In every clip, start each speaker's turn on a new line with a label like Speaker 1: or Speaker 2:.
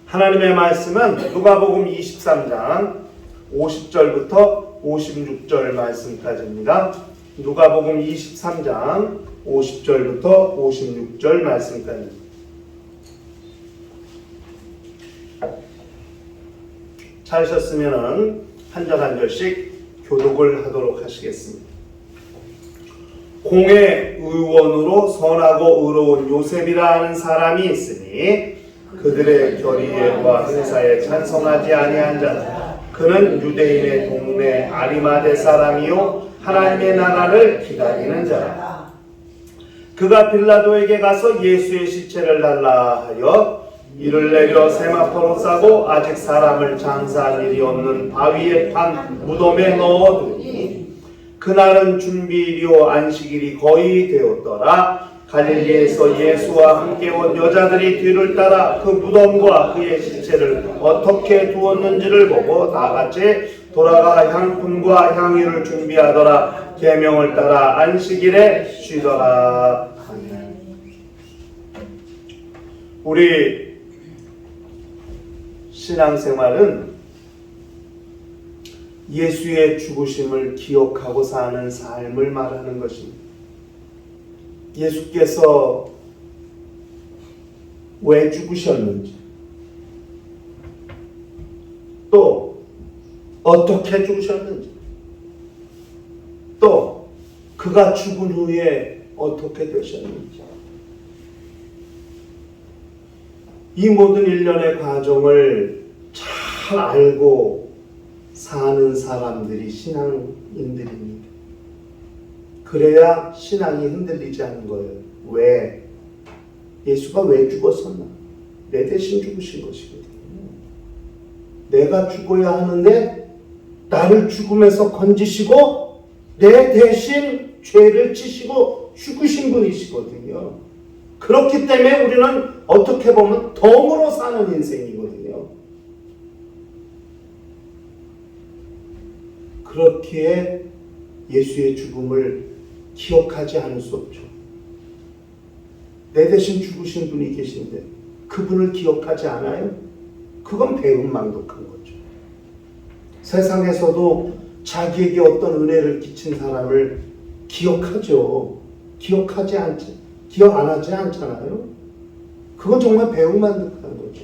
Speaker 1: 하나님의 말씀은 누가복음 23장 50절부터 56절 말씀까지입니다. 누가복음 23장 50절부터 56절 말씀까지. 찾으셨으면 한 절 한 절씩 교독을 하도록 하시겠습니다. 공의 의원으로 선하고 의로운 요셉이라 하는 사람이 있으니 그들의 결의와 행사에 찬성하지 아니한 자다. 그는 유대인의 동네 아리마대 사람이요 하나님의 나라를 기다리는 자라. 그가 빌라도에게 가서 예수의 시체를 달라 하여 이를 내려 세마포로 싸고 아직 사람을 장사할 일이 없는 바위에 판 무덤에 넣어두니 그날은 준비일이요 안식일이 거의 되었더라. 갈릴리에서 예수와 함께 온 여자들이 뒤를 따라 그 무덤과 그의 시체를 어떻게 두었는지를 보고 다같이 돌아가 향품과 향유를 준비하더라. 계명을 따라 안식일에 쉬더라. 아멘. 우리 신앙생활은 예수의 죽으심을 기억하고 사는 삶을 말하는 것입니다. 예수께서 왜 죽으셨는지, 또 어떻게 죽으셨는지, 또 그가 죽은 후에 어떻게 되셨는지, 이 모든 일련의 과정을 잘 알고 사는 사람들이 신앙인들입니다. 그래야 신앙이 흔들리지 않는 거예요. 왜? 예수가 왜 죽었었나? 내 대신 죽으신 것이거든요. 내가 죽어야 하는데 나를 죽음에서 건지시고 내 대신 죄를 지시고 죽으신 분이시거든요. 그렇기 때문에 우리는 어떻게 보면 덤으로 사는 인생이거든요. 그렇기에 예수의 죽음을 기억하지 않을 수 없죠. 내 대신 죽으신 분이 계신데 그분을 기억하지 않아요? 그건 배은망덕한 거죠. 세상에서도 자기에게 어떤 은혜를 끼친 사람을 기억하죠. 기억 안 하지 않잖아요. 그건 정말 배은망덕한 거죠.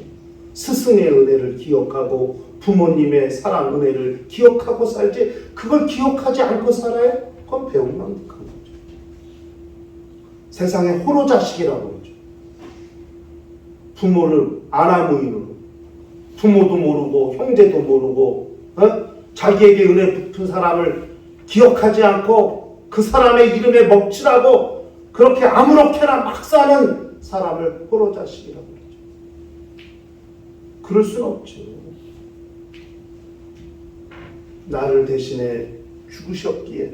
Speaker 1: 스승의 은혜를 기억하고 부모님의 사랑 은혜를 기억하고 살지 그걸 기억하지 않고 살아요? 그건 배은망덕한 거죠. 세상의 호로자식이라고 그러죠. 부모를 아나무인으로 부모도 모르고 형제도 모르고 자기에게 은혜 붙은 사람을 기억하지 않고 그 사람의 이름에 먹칠하고 그렇게 아무렇게나 막 사는 사람을 호로자식이라고 그러죠. 그럴 수는 없죠. 나를 대신에 죽으셨기에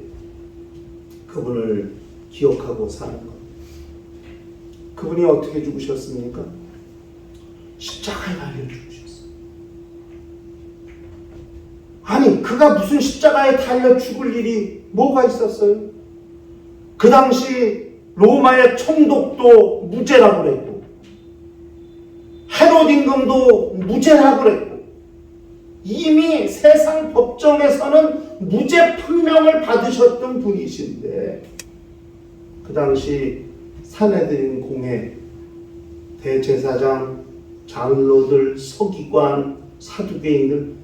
Speaker 1: 그분을 기억하고 사는 것. 그분이 어떻게 죽으셨습니까? 십자가에 달려 죽으셨어요. 아니, 그가 무슨 십자가에 달려 죽을 일이 뭐가 있었어요? 그 당시 로마의 총독도 무죄라고 그랬고 헤롯 임금도 무죄라고 그랬고 이미 세상 법정에서는 무죄 판명을 받으셨던 분이신데 그 당시 산헤드린 공회 대제사장, 장로들, 서기관, 사두개인들로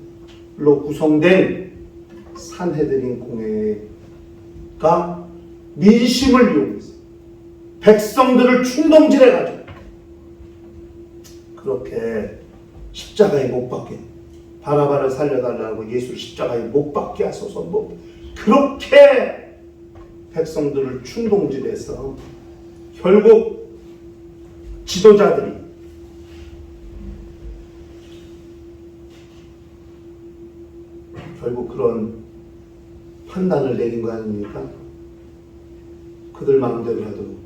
Speaker 1: 구성된 산헤드린 공회가 민심을 이용해서 백성들을 충동질해가지고 그렇게 십자가에 못 박게 바라바를 살려달라고 예수를 십자가에 못 박게 하소서 그렇게 백성들을 충동질해서 결국 지도자들이 결국 그런 판단을 내린 거 아닙니까? 그들 마음대로 하도록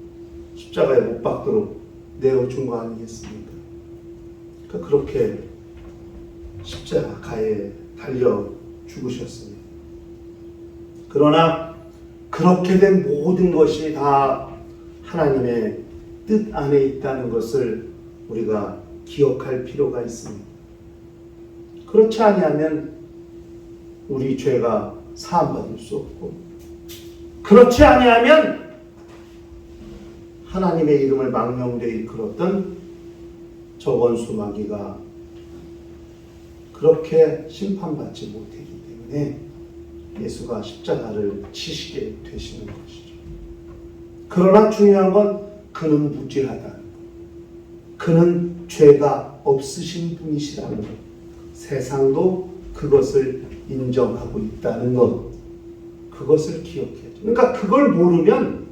Speaker 1: 십자가에 못 박도록 내어준 거 아니겠습니까? 그러니까 그렇게 십자가에 달려 죽으셨습니다. 그러나 그렇게 된 모든 것이 다 하나님의 뜻 안에 있다는 것을 우리가 기억할 필요가 있습니다. 그렇지 아니하면 우리 죄가 사함받을 수 없고, 그렇지 아니하면 하나님의 이름을 망령되이 일컬었던 저 원수 마귀가 그렇게 심판받지 못하기 때문에 예수가 십자가를 치시게 되시는 것이죠. 그러나 중요한 건 그는 무죄하다는 것, 그는 죄가 없으신 분이시라는 것, 세상도 그것을 인정하고 있다는 것, 그것을 기억해야죠. 그러니까 그걸 모르면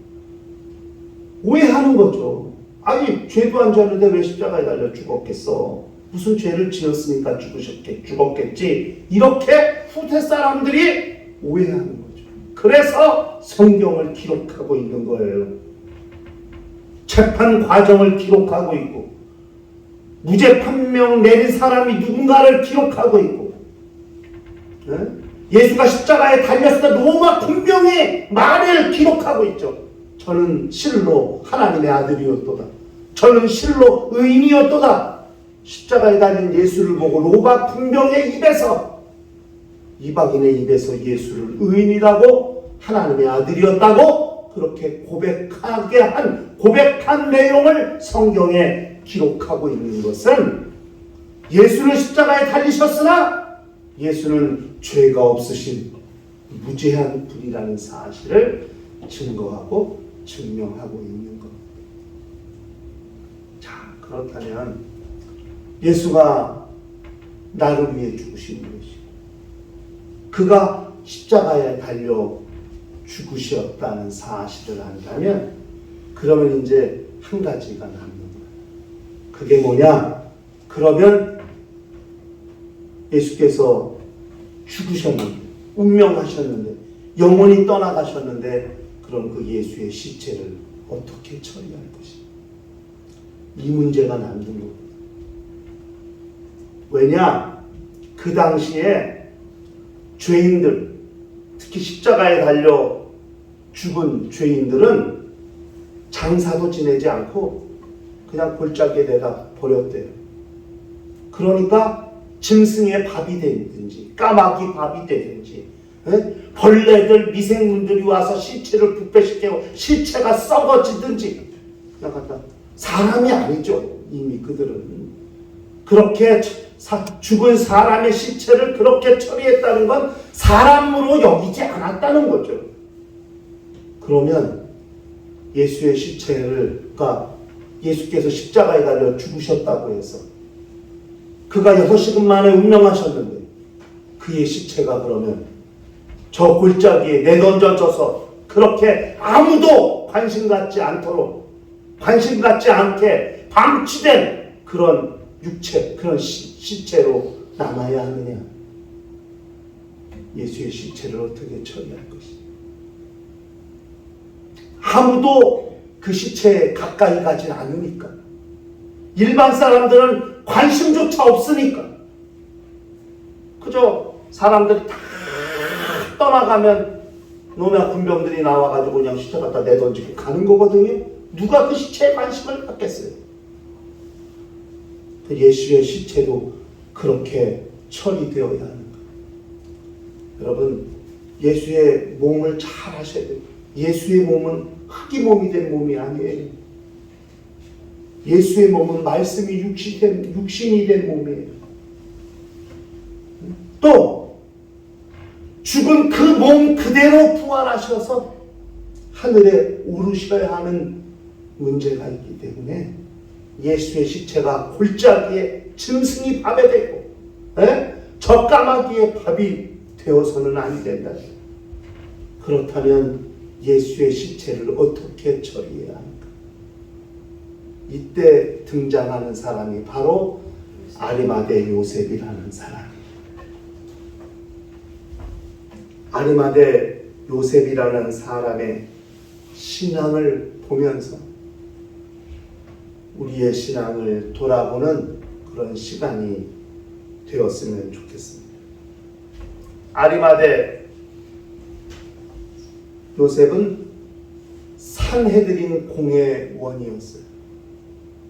Speaker 1: 오해하는 거죠. 아니, 죄도 안 지었는데 왜 십자가에 달려 죽었겠어? 무슨 죄를 지었으니까 죽었겠지. 이렇게 후대 사람들이 오해하는 거죠. 그래서 성경을 기록하고 있는 거예요. 재판 과정을 기록하고 있고, 무죄 판명 내린 사람이 누군가를 기록하고 있고, 예수가 십자가에 달렸을 때 로마 군병의 말을 기록하고 있죠. 저는 실로 하나님의 아들이었도다. 저는 실로 의인이었도다. 십자가에 달린 예수를 보고 로마 군병의 입에서, 이방인의 입에서 예수를 의인이라고, 하나님의 아들이었다고 그렇게 고백한 내용을 성경에 기록하고 있는 것은, 예수는 십자가에 달리셨으나 예수는 죄가 없으신 무죄한 분이라는 사실을 증거하고 증명하고 있는 것. 자, 그렇다면 예수가 나를 위해 죽으신 것이고, 그가 십자가에 달려 죽으셨다는 사실을 안다면, 그러면 이제 한 가지가 남는 거예요. 그게 뭐냐? 그러면 예수께서 죽으셨는데, 운명하셨는데, 영원히 떠나가셨는데, 그럼 그 예수의 시체를 어떻게 처리할 것인가? 이 문제가 남는 겁니다. 왜냐? 그 당시에 죄인들, 특히 십자가에 달려 죽은 죄인들은 장사도 지내지 않고 그냥 골짜기에 내다 버렸대요. 그러니까 짐승의 밥이 되든지 까마귀 밥이 되든지, 벌레들, 미생물들이 와서 시체를 부패시키고 시체가 썩어지든지, 그냥 갖다, 사람이 아니죠. 이미 그들은 그렇게 죽은 사람의 시체를 그렇게 처리했다는 건 사람으로 여기지 않았다는 거죠. 그러면 예수의 시체가, 예수께서 십자가에 달려 죽으셨다고 해서 그가 6시간 만에 운명하셨는데, 그의 시체가 그러면 저 골짜기에 내던져져서 그렇게 아무도 관심 갖지 않도록, 관심 갖지 않게 방치된 그런 육체, 그런 시체로 남아야 하느냐? 예수의 시체를 어떻게 처리할 것이냐? 아무도 그 시체에 가까이 가지 않으니까, 일반 사람들은 관심조차 없으니까, 그저 사람들이 다 떠나가면 로마 군병들이 나와가지고 그냥 시체 갖다 내던지고 가는 거거든요. 누가 그 시체에 관심을 갖겠어요? 예수의 시체도 그렇게 처리되어야 하는 거예요. 여러분, 예수의 몸을 잘 아셔야 돼요. 예수의 몸은 흙이 몸이 된 몸이 아니에요. 예수의 몸은 말씀이 육신이 된 몸이에요. 또 죽은 그 몸 그대로 부활하셔서 하늘에 오르셔야 하는 문제가 있기 때문에, 예수의 시체가 골짜기에 짐승이 밥이 되고, 저 까마귀의 밥이 되어서는 안 된다. 그렇다면 예수의 시체를 어떻게 처리해야 하는가? 이때 등장하는 사람이 바로 아리마대 요셉이라는 사람이에요. 아리마대 요셉이라는 사람의 신앙을 보면서 우리의 신앙을 돌아보는 그런 시간이 되었으면 좋겠습니다. 아리마대 요셉은 산헤드린 공회원이었어요.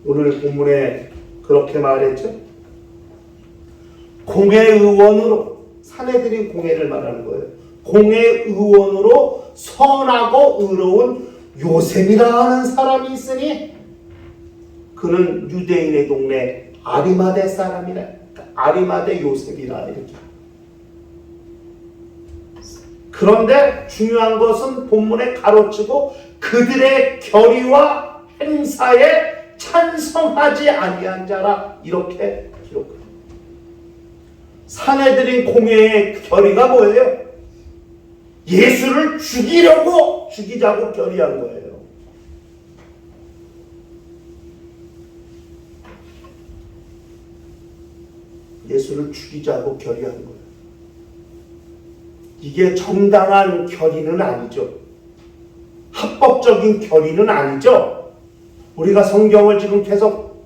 Speaker 1: 오늘 본문에 그렇게 말했죠. 공회의원으로, 사내들인 공회를 말하는 거예요. 공회의원으로 선하고 의로운 요셉이라 하는 사람이 있으니 그는 유대인의 동네 아리마대 사람이라, 아리마대 요셉이라 이렇게. 그런데 중요한 것은 본문에 가로치고 그들의 결의와 행사에 찬성하지 아니한 자라 이렇게 기록합니다. 사내들인 공회의 결의가 뭐예요? 예수를 죽이자고 결의한 거예요. 예수를 죽이자고 결의한 거예요. 이게 정당한 결의는 아니죠. 합법적인 결의는 아니죠. 우리가 성경을 지금 계속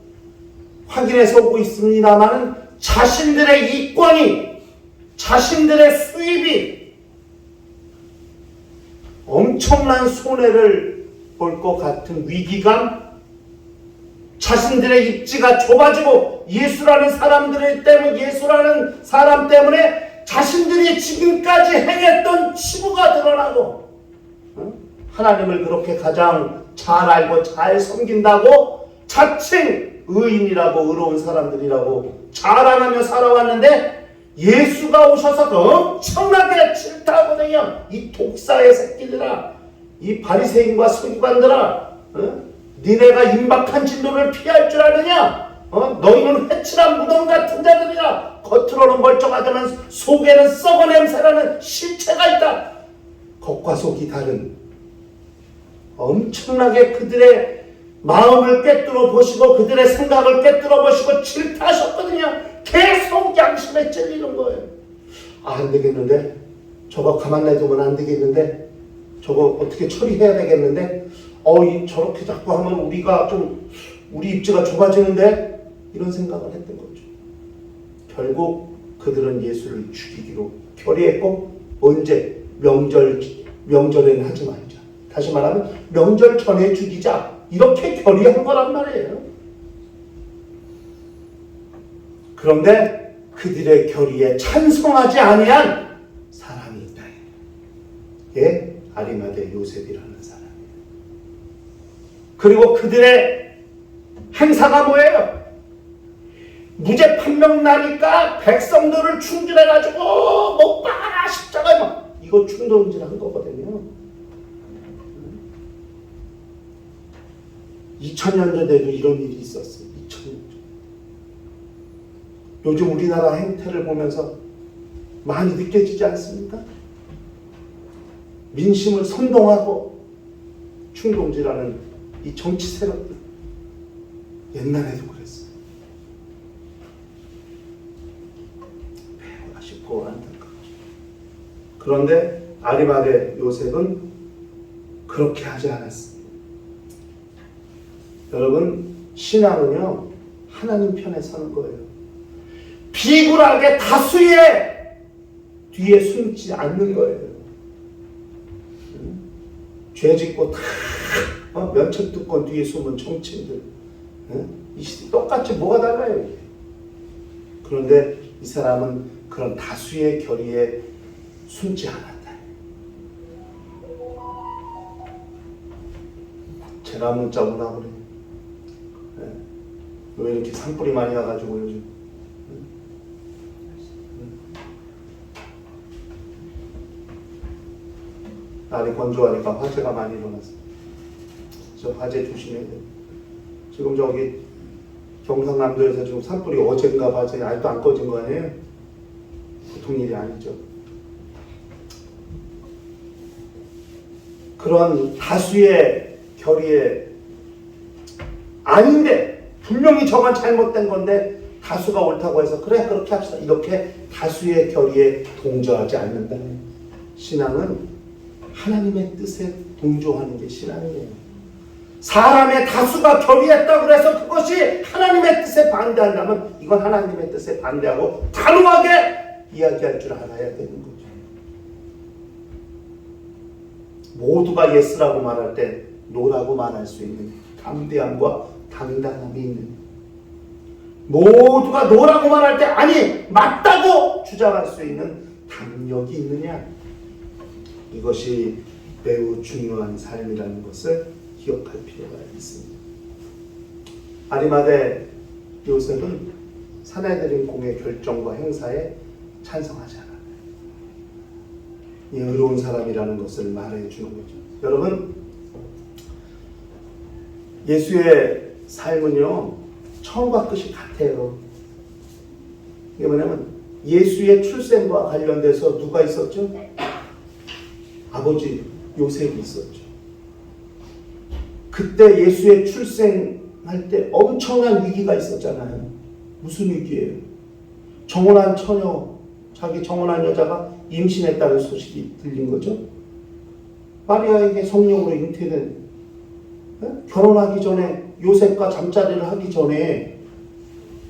Speaker 1: 확인해서 오고 있습니다만은 자신들의 이권이, 자신들의 수입이 엄청난 손해를 볼 것 같은 위기감, 자신들의 입지가 좁아지고 예수라는 사람 때문에 자신들이 지금까지 행했던 치부가 드러나고, 하나님을 그렇게 가장 잘 알고 잘 섬긴다고 자칭 의인이라고 의로운 사람들이라고 자랑하며 살아왔는데 예수가 오셔서 엄청나게 질타하거든요. 이 독사의 새끼들아, 이 바리새인과 서기관들아, 니네가 임박한 진노를 피할 줄 아느냐? 너희는 회칠한 무덤 같은 자들이라. 겉으로는 멀쩡하지만 속에는 썩어 냄새나는 실체가 있다. 겉과 속이 다른, 엄청나게 그들의 마음을 꿰뚫어 보시고 그들의 생각을 꿰뚫어 보시고 질타하셨거든요. 계속 양심에 찔리는 거예요. 안 되겠는데, 저거 가만 놔두면 안 되겠는데, 저거 어떻게 처리해야 되겠는데, 저렇게 자꾸 하면 우리 입지가 좁아지는데, 이런 생각을 했던 거죠. 결국 그들은 예수를 죽이기로 결의했고, 언제? 명절에는 하지 말자. 다시 말하면 명절 전에 죽이자. 이렇게 결의한 거란 말이에요. 그런데 그들의 결의에 찬성하지 아니한 사람이 있다. 예? 아리마대 요셉이라는 사람이에요. 그리고 그들의 행사가 뭐예요? 무죄 판명 나니까 백성들을 충질해가지고 못 박아라 십자가에 막, 이거 충동질한 거거든요. 2000년 전에도 이런 일이 있었어요. 2000년 전. 요즘 우리나라 행태를 보면서 많이 느껴지지 않습니까? 민심을 선동하고 충동질하는 이 정치 세력들. 옛날에도 그랬어요. 배우가 싶고 안타까워. 그런데 아리마대 요셉은 그렇게 하지 않았습니다. 여러분, 신앙은요, 하나님 편에 서는 거예요. 비굴하게 다수의 뒤에 숨지 않는 거예요. 죄 짓고 다 면책특권 뒤에 숨은 정치인들, 이 시대 똑같이 뭐가 달라요? 그런데 이 사람은 그런 다수의 결의에 숨지 않았다. 제가 문자 오나 그래요. 왜 이렇게 산불이 많이 나가지고 요즘. 날이 건조하니까 화재가 많이 일어났어요. 저 화재 조심해야 돼요. 지금 저기 경상남도에서 지금 산불이 어젠가 봐서 아직도 안 꺼진 거 아니에요? 보통 일이 아니죠. 그런 다수의 결의에 아닌데 분명히 저건 잘못된 건데 다수가 옳다고 해서 그래 그렇게 합시다. 이렇게 다수의 결의에 동조하지 않는다. 신앙은 하나님의 뜻에 동조하는 게 신앙이에요. 사람의 다수가 결의했다고 해서 그것이 하나님의 뜻에 반대한다면 이건 하나님의 뜻에 반대하고 단호하게 이야기할 줄 알아야 되는 거죠. 모두가 예스라고 말할 때 노라고 말할 수 있는 담대함과 당당함이 있는, 모두가 노라고 말할 때 아니 맞다고 주장할 수 있는 담력이 있느냐? 이것이 매우 중요한 삶이라는 것을 기억할 필요가 있습니다. 아리마대 요셉은 사내들인 공의 결정과 행사에 찬성하지 않아요. 이 의로운 사람이라는 것을 말해 주는 거죠. 여러분, 예수의 삶은요 처음과 끝이 같아요. 이게 뭐냐면 예수의 출생과 관련돼서 누가 있었죠? 아버지 요셉이 있었죠. 그때 예수의 출생할 때 엄청난 위기가 있었잖아요. 무슨 위기예요? 정혼한 처녀, 자기 정혼한 여자가 임신했다는 소식이 들린 거죠. 마리아에게 성령으로 잉태된, 결혼하기 전에 요셉과 잠자리를 하기 전에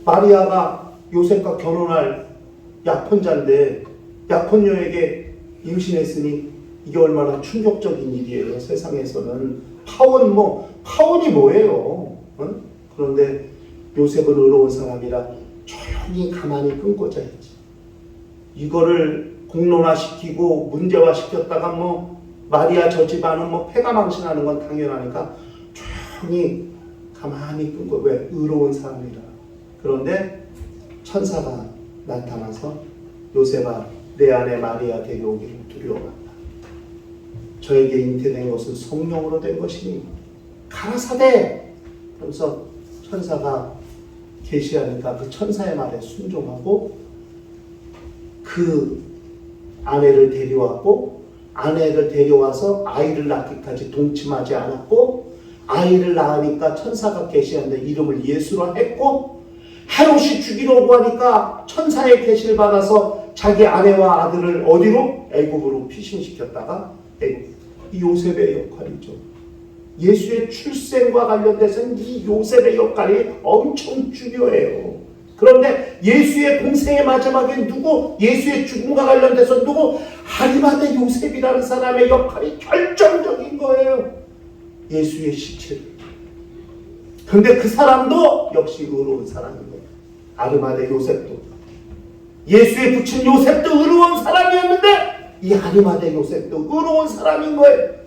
Speaker 1: 마리아가 요셉과 결혼할 약혼자인데 약혼녀에게 임신했으니 이게 얼마나 충격적인 일이에요. 세상에서는 파혼이 뭐예요? 그런데 요셉은 의로운 사람이라 조용히 가만히 끊고자 했지. 이거를 공론화시키고 문제화시켰다가 마리아 저 집안은 패가 망신하는 건 당연하니까 조용히 가만히 끊고, 왜? 의로운 사람이라. 그런데 천사가 나타나서 요셉아 내 아내 마리아 데려오기를 두려워한다. 저에게 잉태된 것은 성령으로 된 것이니 가라사대. 그래서 천사가 계시하니까 그 천사의 말에 순종하고 그 아내를 데려왔고, 아내를 데려와서 아이를 낳기까지 동침하지 않았고, 아이를 낳으니까 천사가 계시한데 이름을 예수로 했고, 헤롯이 죽이려고 하니까 천사의 계시를 받아서 자기 아내와 아들을 어디로? 애굽으로 피신시켰다가 이 요셉의 역할이죠. 예수의 출생과 관련돼서는 이 요셉의 역할이 엄청 중요해요. 그런데 예수의 공생의 마지막에 누구? 예수의 죽음과 관련돼서 누구? 아리마대 요셉이라는 사람의 역할이 결정적인 거예요. 예수의 시체를. 그런데 그 사람도 역시 의로운 사람인 거예요. 아리마대 요셉도. 예수의 부친 요셉도 의로운 사람이었는데 이 아리마대 요셉도 의로운 사람인 거예요.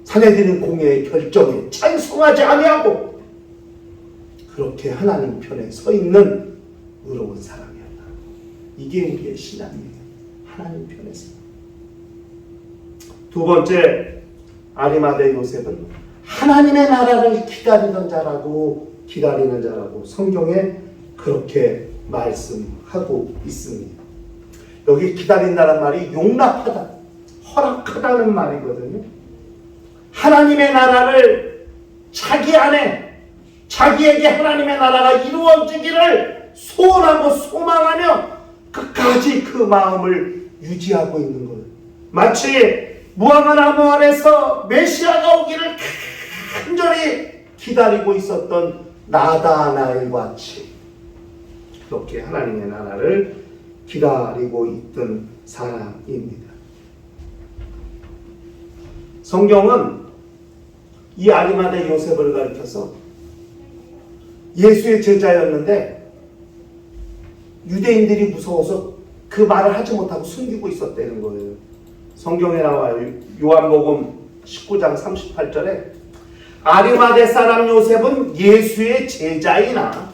Speaker 1: 사내들인 공의의 결정에 찬성하지 아니하고 그렇게 하나님 편에 서 있는 의로운 사람이었다. 이게 우리의 신앙이에요. 하나님 편에서. 두 번째, 아리마대 요셉은 하나님의 나라를 기다리는 자라고 성경에 그렇게 말씀하고 있습니다. 여기 기다린다는 말이 용납하다, 허락하다는 말이거든요. 하나님의 나라를 자기 안에, 자기에게 하나님의 나라가 이루어지기를 소원하고 소망하며 끝까지 그 마음을 유지하고 있는 거예요. 마치 무화과 나무 안에서 메시아가 오기를 간절히 기다리고 있었던 나다나엘 같이 그렇게 하나님의 나라를 기다리고 있던 사람입니다. 성경은 이 아리마대 요셉을 가리켜서 예수의 제자였는데 유대인들이 무서워서 그 말을 하지 못하고 숨기고 있었다는 거예요. 성경에 나와요. 요한복음 19장 38절에 아리마대 사람 요셉은 예수의 제자이나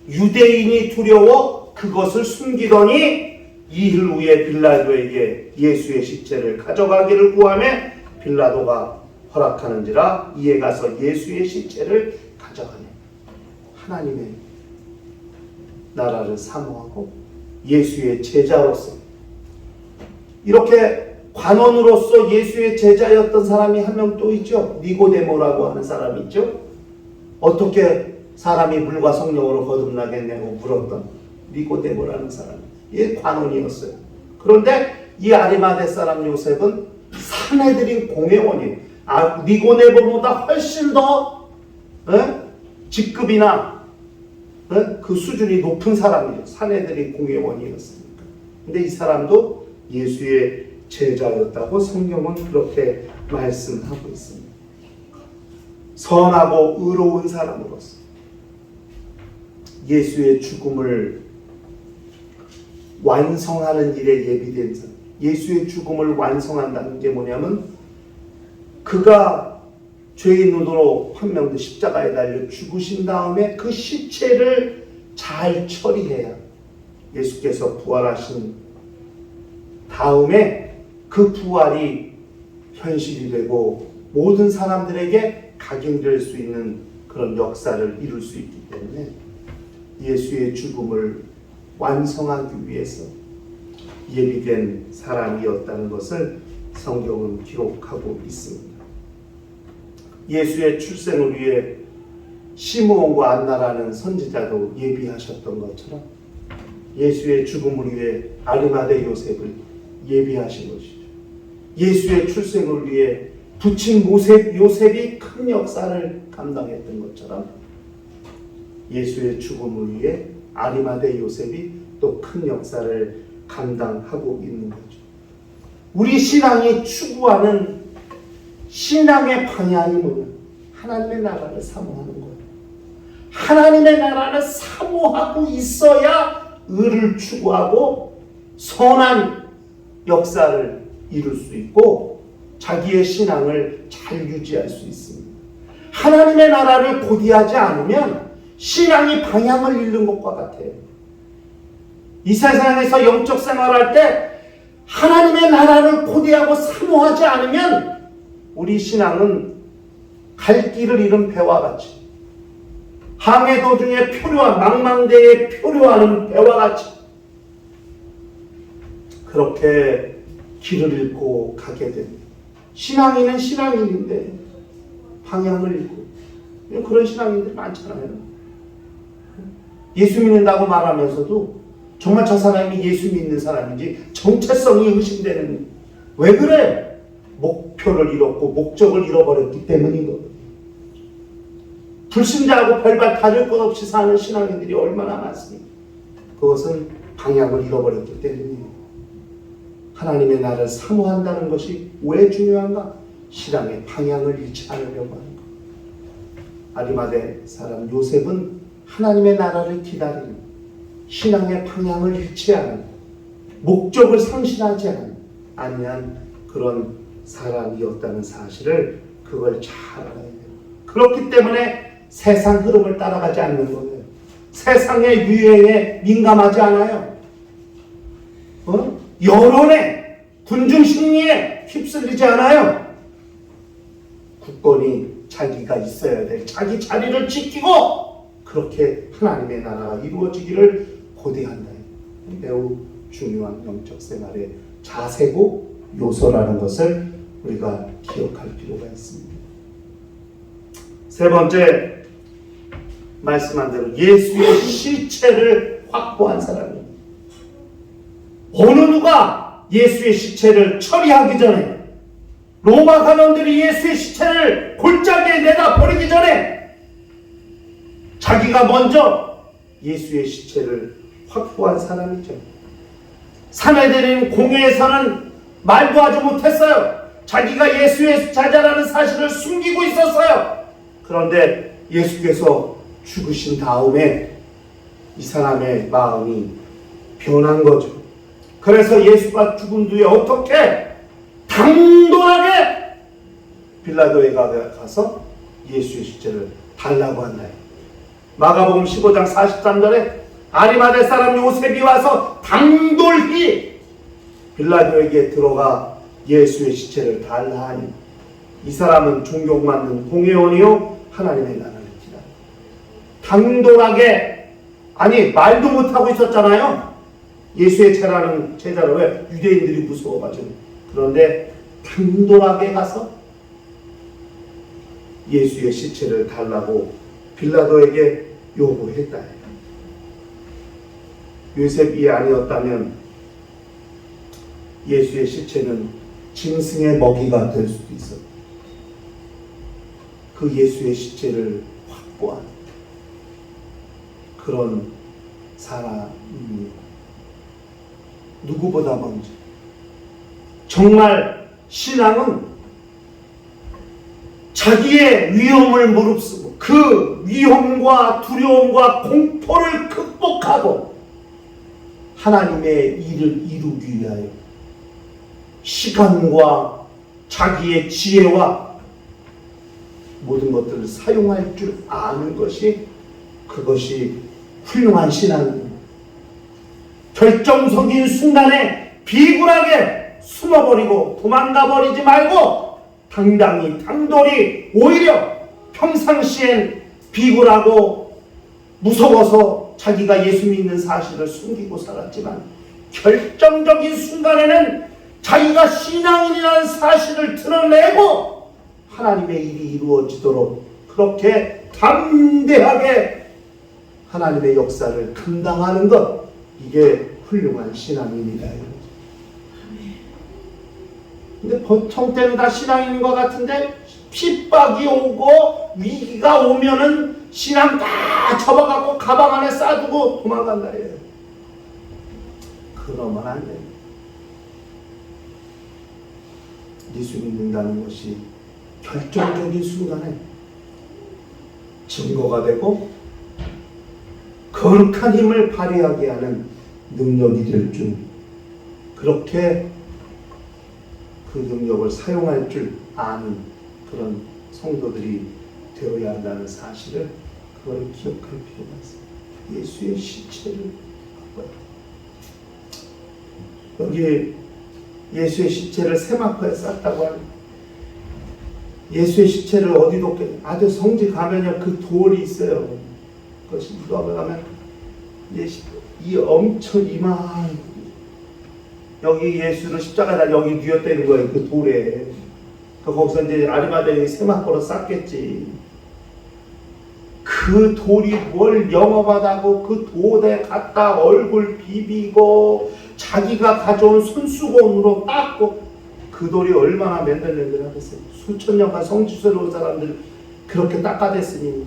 Speaker 1: 유대인이 두려워 그것을 숨기더니 이흘 후에 빌라도에게 예수의 시체를 가져가기를 구하며 빌라도가 허락하는지라 이에 가서 예수의 시체를 가져가네. 하나님의 나라를 사모하고 예수의 제자로서 이렇게 관원으로서 예수의 제자였던 사람이 한 명 또 있죠. 니고데모라고 하는 사람이 있죠. 어떻게 사람이 물과 성령으로 거듭나겠냐고 물었던 니고데모라는 사람. 이 관원이었어요. 그런데 이 아리마대 사람 요셉은 사내들인 공회원이에요. 니고데모보다 훨씬 더 직급이나 그 수준이 높은 사람이에요. 사내들인 공회원이었으니까. 근데 이 사람도 예수의 제자였다고 성경은 그렇게 말씀하고 있습니다. 선하고 의로운 사람으로서 예수의 죽음을 완성하는 일에 예비된 사람. 예수의 죽음을 완성한다는 게 뭐냐면 그가 죄인으로 판명돼 십자가에 달려 죽으신 다음에 그 시체를 잘 처리해야 예수께서 부활하신 다음에 그 부활이 현실이 되고 모든 사람들에게 각인될 수 있는 그런 역사를 이룰 수 있기 때문에 예수의 죽음을 완성하기 위해서 예비된 사람이었다는 것을 성경은 기록하고 있습니다. 예수의 출생을 위해 시므온과 안나라는 선지자도 예비하셨던 것처럼 예수의 죽음을 위해 아리마대 요셉을 예비하신 것이죠. 예수의 출생을 위해 부친 요셉이 큰 역사를 감당했던 것처럼 예수의 죽음을 위해 아리마대 요셉이 또 큰 역사를 감당하고 있는 거죠. 우리 신앙이 추구하는 신앙의 방향이 뭐냐? 하나님의 나라를 사모하는 거예요. 하나님의 나라를 사모하고 있어야 의를 추구하고 선한 역사를 이룰 수 있고 자기의 신앙을 잘 유지할 수 있습니다. 하나님의 나라를 고대하지 않으면 신앙이 방향을 잃는 것과 같아요. 이 세상에서 영적 생활할 때 하나님의 나라를 고대하고 사모하지 않으면 우리 신앙은 갈 길을 잃은 배와 같이 항해 도중에 표류한 망망대해에 표류하는 배와 같이 그렇게 길을 잃고 가게 됩니다. 신앙인은 신앙인인데 방향을 잃고 그런 신앙인들 많잖아요. 예수 믿는다고 말하면서도 정말 저 사람이 예수 믿는 사람인지 정체성이 의심되는 왜 그래? 목표를 잃었고 목적을 잃어버렸기 때문이거든요. 불신자하고 별반 다를 것 없이 사는 신앙인들이 얼마나 많습니까? 그것은 방향을 잃어버렸기 때문이에요. 하나님의 나라를 사모한다는 것이 왜 중요한가? 신앙의 방향을 잃지 않으려고 하는 것. 아리마대 사람 요셉은 하나님의 나라를 기다리는 신앙의 방향을 잃지 않은 목적을 상실하지 않는 그런 사람이었다는 사실을 그걸 잘 알아야 돼요. 그렇기 때문에 세상 흐름을 따라가지 않는 거예요. 세상의 유행에 민감하지 않아요. 여론에 군중 심리에 휩쓸리지 않아요. 굳건히 자기가 있어야 될 자기 자리를 지키고 그렇게 하나님의 나라가 이루어지기를 고대한다. 매우 중요한 영적 생활의 자세고 요소라는 것을 우리가 기억할 필요가 있습니다. 세 번째, 말씀한 대로 예수의 시체를 확보한 사람입니다. 어느 누가 예수의 시체를 처리하기 전에 로마 관원들이 예수의 시체를 골짜기에 내다 버리기 전에 자기가 먼저 예수의 시체를 확보한 사람이죠. 사내들인 공회에서는 말도 하지 못했어요. 자기가 예수의 자자라는 사실을 숨기고 있었어요. 그런데 예수께서 죽으신 다음에 이 사람의 마음이 변한 거죠. 그래서 예수가 죽은 뒤에 어떻게 당돌하게 빌라도에 가서 예수의 시체를 달라고 한다. 마가복음 15장 43절에 아리마대 사람 요셉이 와서 당돌히 빌라도에게 들어가 예수의 시체를 달라 하니 이 사람은 존경받는 공회원이요 하나님의 나라를 기다려. 당돌하게 아니 말도 못하고 있었잖아요. 예수의 제자를 왜 유대인들이 무서워가지고. 그런데 당돌하게 가서 예수의 시체를 달라고 빌라도에게 요구했다. 요셉이 아니었다면 예수의 시체는 짐승의 먹이가 될 수도 있었다. 그 예수의 시체를 확보한 그런 사람입니다. 누구보다 먼저. 정말 신앙은 자기의 위험을 무릅쓰고 그 위험과 두려움과 공포를 극복하고 하나님의 일을 이루기 위하여 시간과 자기의 지혜와 모든 것들을 사용할 줄 아는 것이, 그것이 훌륭한 신앙입니다. 결정적인 순간에 비굴하게 숨어버리고 도망가버리지 말고 당당히 당돌이, 오히려 평상시엔 비굴하고 무서워서 자기가 예수 믿는 사실을 숨기고 살았지만 결정적인 순간에는 자기가 신앙인이라는 사실을 드러내고 하나님의 일이 이루어지도록 그렇게 담대하게 하나님의 역사를 감당하는 것, 이게 훌륭한 신앙인이다. 근데 보통 때는 다 신앙인인 것 같은데 핍박이 오고 위기가 오면은 신앙 다 접어갖고 가방 안에 싸두고 도망간다. 그러면 안 돼. 예수 믿는다는 것이 결정적인 순간에 증거가 되고 거룩한 힘을 발휘하게 하는 능력이 될 줄, 그렇게 그 능력을 사용할 줄 아는 그런 성도들이 되어야 한다는 사실을, 그걸 기억할 필요가 있습니다. 예수의 시체를 여기 예수의 시체를 세마포에 쌌다고 합니다. 예수의 시체를 어디 뒀겠냐? 아주 성지 가면요, 그 돌이 있어요. 그것이 무덤에 가면 이 엄청 이만, 여기 예수를 십자가에다 여기 뉘었다는 거예요. 그 돌에. 거기서 이제 아리마다에 세마포로 쌌겠지. 그 돌이 뭘 영업하다고 그 돌에 갖다 얼굴 비비고 자기가 가져온 손수건으로 닦고, 그 돌이 얼마나 맨들맨들하겠어요. 수천 년간 성지순례 온 사람들 그렇게 닦아댔으니,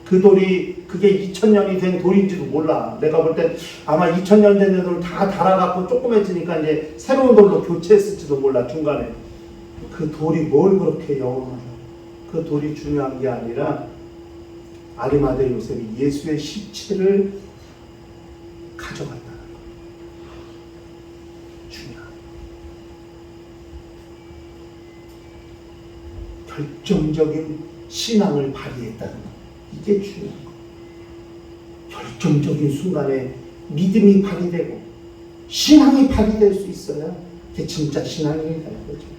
Speaker 1: 그 돌이 그게 2000년이 된 돌인지도 몰라. 내가 볼 땐 아마 2000년 된 돌을 다 달아갖고 조그매지니까 이제 새로운 돌로 교체했을지도 몰라. 중간에 그 돌이 뭘 그렇게 영원하다. 그 돌이 중요한 게 아니라 아리마대 요셉이 예수의 시체를 가져갔다는 거. 중요한. 결정적인 신앙을 발휘했다는 거. 이게 중요한 거. 결정적인 순간에 믿음이 발휘되고 신앙이 발휘될 수 있어야 그게 진짜 신앙이다 이거죠.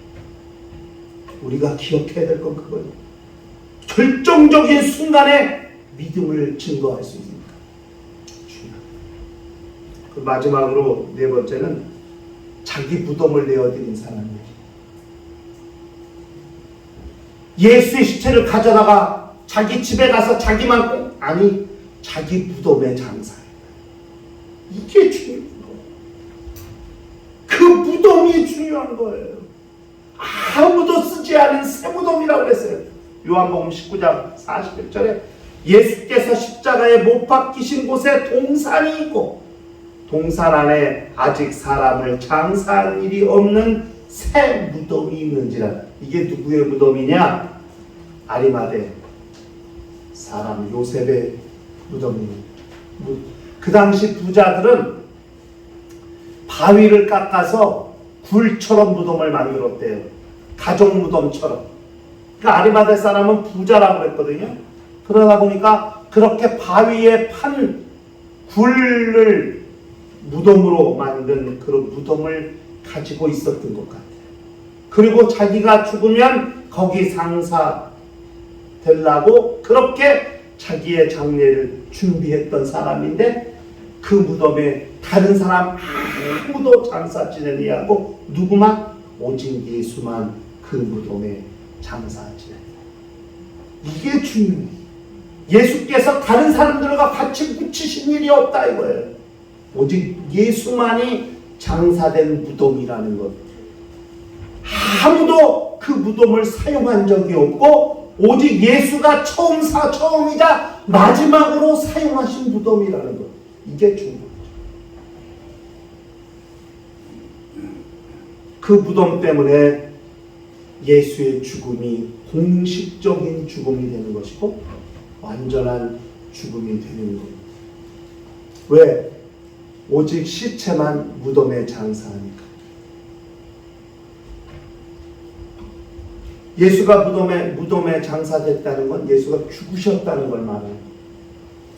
Speaker 1: 우리가 기억해야 될 건 그거예요. 결정적인 순간에 믿음을 증거할 수 있습니다. 그 마지막으로 네 번째는 자기 무덤을 내어드린 사람이에요. 예수의 시체를 가져다가 자기 집에 가서 자기만 꼭, 아니 자기 무덤에 장사해요. 이게 중요한 거예요. 그 무덤이 중요한 거예요. 아무도 쓰지 않은 새 무덤이라고 그랬어요. 요한복음 19장 41절에 예수께서 십자가에 못 박히신 곳에 동산이 있고 동산 안에 아직 사람을 장사할 일이 없는 새 무덤이 있는지라. 이게 누구의 무덤이냐? 아리마대 사람 요셉의 무덤입니다. 그 당시 부자들은 바위를 깎아서 굴처럼 무덤을 만들었대요. 가족 무덤처럼. 그러니까 아리마대 사람은 부자라고 그랬거든요. 그러다 보니까 그렇게 바위에 판 굴을 무덤으로 만든 그런 무덤을 가지고 있었던 것 같아요. 그리고 자기가 죽으면 거기 상사 되려고 그렇게 자기의 장례를 준비했던 사람인데, 그 무덤에 다른 사람 아무도 장사 지내지 않고 누구만? 오직 예수만 그 무덤에 장사 지낸다. 이게 중요해요. 예수께서 다른 사람들과 같이 묻히신 일이 없다 이거예요. 오직 예수만이 장사된 무덤이라는 것. 아무도 그 무덤을 사용한 적이 없고 오직 예수가 처음이자 마지막으로 사용하신 무덤이라는 것. 이게 중요한 거죠. 그 무덤 때문에 예수의 죽음이 공식적인 죽음이 되는 것이고 완전한 죽음이 되는 겁니다. 왜? 오직 시체만 무덤에 장사하니까. 예수가 무덤에 장사됐다는 건 예수가 죽으셨다는 걸 말해요.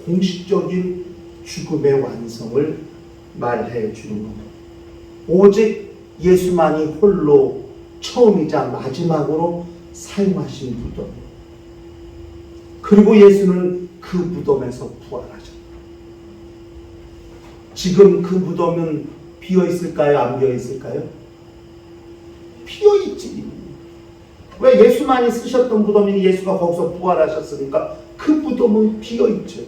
Speaker 1: 공식적인 죽음의 완성을 말해 주는 겁니다. 오직 예수만이 홀로 처음이자 마지막으로 사용하신 무덤. 그리고 예수는 그 무덤에서 부활하셨다. 지금 그 무덤은 비어 있을까요? 안 비어 있을까요? 비어 있지. 왜? 예수만이 쓰셨던 무덤이 예수가 거기서 부활하셨으니까 그 무덤은 비어 있죠.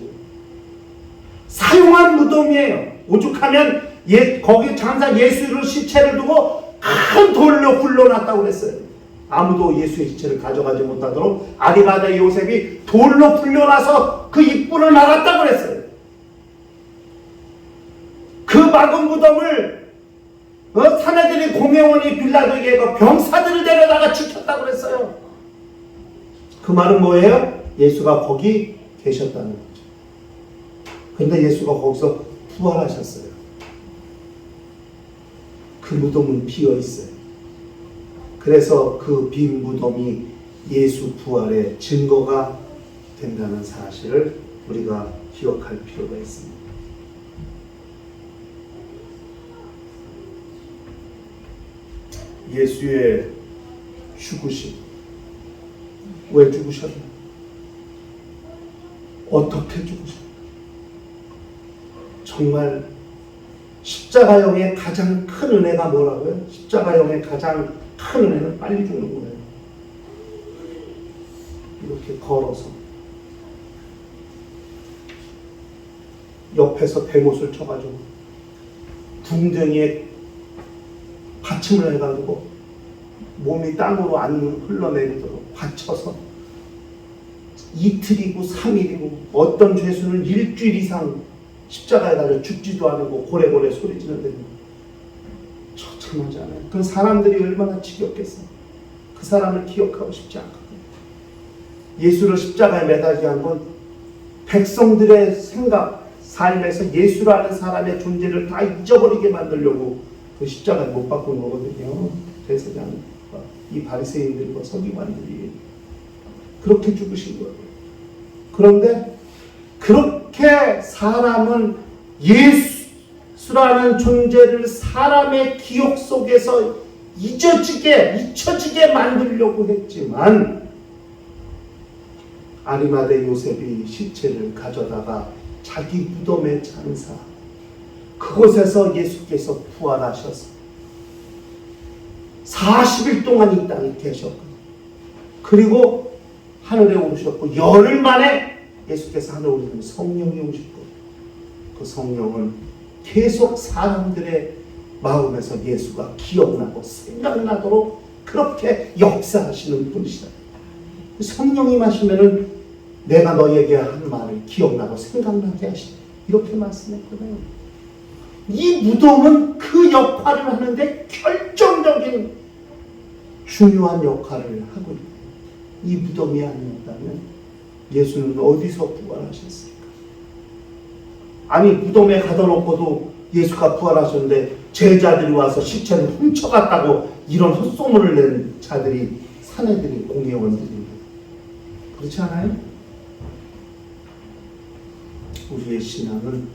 Speaker 1: 사용한 무덤이에요. 오죽하면 거기 장사 예수를 시체를 두고 큰 돌로 굴러놨다고 그랬어요. 아무도 예수의 시체를 가져가지 못하도록 아리마다 요셉이 돌로 굴려놔서 그 입구를 막았다고 그랬어요. 그 막은 무덤을 사내들이 공회원이 빌라도에게 병사들을 데려다가 지켰다고 그랬어요. 그 말은 뭐예요? 예수가 거기 계셨다는 거죠. 그런데 예수가 거기서 부활하셨어요. 그 무덤은 비어 있어요. 그래서 그 빈 무덤이 예수 부활의 증거가 된다는 사실을 우리가 기억할 필요가 있습니다. 예수의 죽으심. 왜 죽으셨나? 어떻게 죽으셨나? 정말 십자가형의 가장 큰 은혜가 뭐라고요? 십자가형의 가장 큰 은혜는 빨리 죽는 거예요. 이렇게 걸어서 옆에서 대못을 쳐가지고 궁둥이에 받침을 해가지고 몸이 땅으로 안 흘러내리도록 받쳐서 이틀이고 3일이고 어떤 죄수는 일주일 이상 십자가에 달려 죽지도 않고 고래고래 소리 지르는데 처참하지 않아요? 그 사람들이 얼마나 지겹겠어요. 그 사람을 기억하고 싶지 않거든요. 예수를 십자가에 매달게 한 건 백성들의 생각, 삶에서 예수라는 사람의 존재를 다 잊어버리게 만들려고 그 십자가에 못 박은 거거든요. 대제사장과 이 바리새인들과 서기관들이 그렇게 죽으신 거예요. 그런데 그렇게 사람은 예수라는 존재를 사람의 기억 속에서 잊혀지게 만들려고 했지만 아리마대 요셉이 시체를 가져다가 자기 무덤에 장사, 그곳에서 예수께서 부활하셔서 40일 동안 이 땅에 계셨고, 그리고 하늘에 오르셨고, 열흘 만에 예수께서 하늘에 오르면 성령이 오셨고, 그 성령은 계속 사람들의 마음에서 예수가 기억나고 생각나도록 그렇게 역사하시는 분이시다. 성령이 마시면은 내가 너에게 한 말을 기억나고 생각나게 하시다. 이렇게 말씀했거든요. 이 무덤은 그 역할을 하는데 결정적인 중요한 역할을 하고 있다. 이 무덤이 아니었다면 예수는 어디서 부활하셨을까? 아니, 무덤에 가둬놓고도 예수가 부활하셨는데 제자들이 와서 시체를 훔쳐갔다고 이런 헛소문을 낸 자들이, 사내들이, 공회원들입니다. 그렇지 않아요? 우리의 신앙은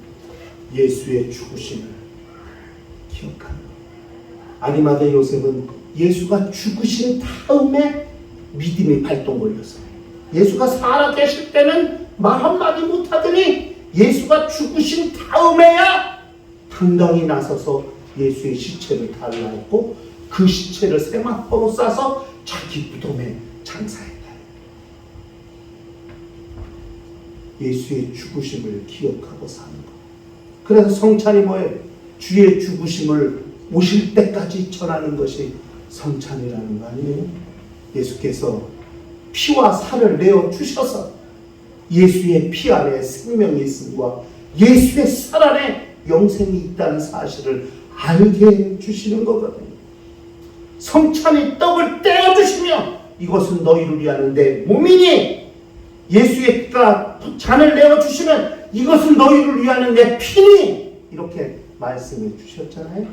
Speaker 1: 예수의 죽으심을 기억하는 거예요. 아리마대 요셉은 예수가 죽으신 다음에 믿음이 발동 걸렸어요. 예수가 살아계실 때는 말 한마디 못하더니 예수가 죽으신 다음에야 당당히 나서서 예수의 시체를 달라했고 그 시체를 세마포로 싸서 자기 무덤에 장사했다. 예수의 죽으심을 기억하고 사는 것. 그래서 성찬이 뭐예요? 주의 죽으심을 오실 때까지 전하는 것이 성찬이라는 거 아니에요? 예수께서 피와 살을 내어 주셔서 예수의 피 안에 생명이 있음과 예수의 살 안에 영생이 있다는 사실을 알게 해주시는 거거든요. 성찬이 떡을 떼어주시며 이것은 너희를 위하는 내 몸이니 예수의 피가 잔을 내어주시면 이것은 너희를 위하는 내 피니 이렇게 말씀해 주셨잖아요.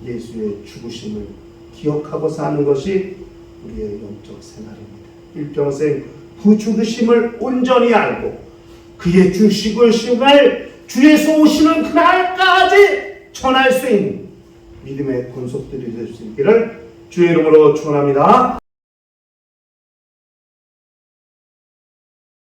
Speaker 1: 예수의 죽으심을 기억하고 사는 것이 우리의 영적 생활입니다. 일평생 그 죽으심을 온전히 알고 그의 죽으심을 주에서 오시는 그날까지 전할 수 있는 믿음의 권속들이 될 수 있기를 주의 이름으로 축원합니다.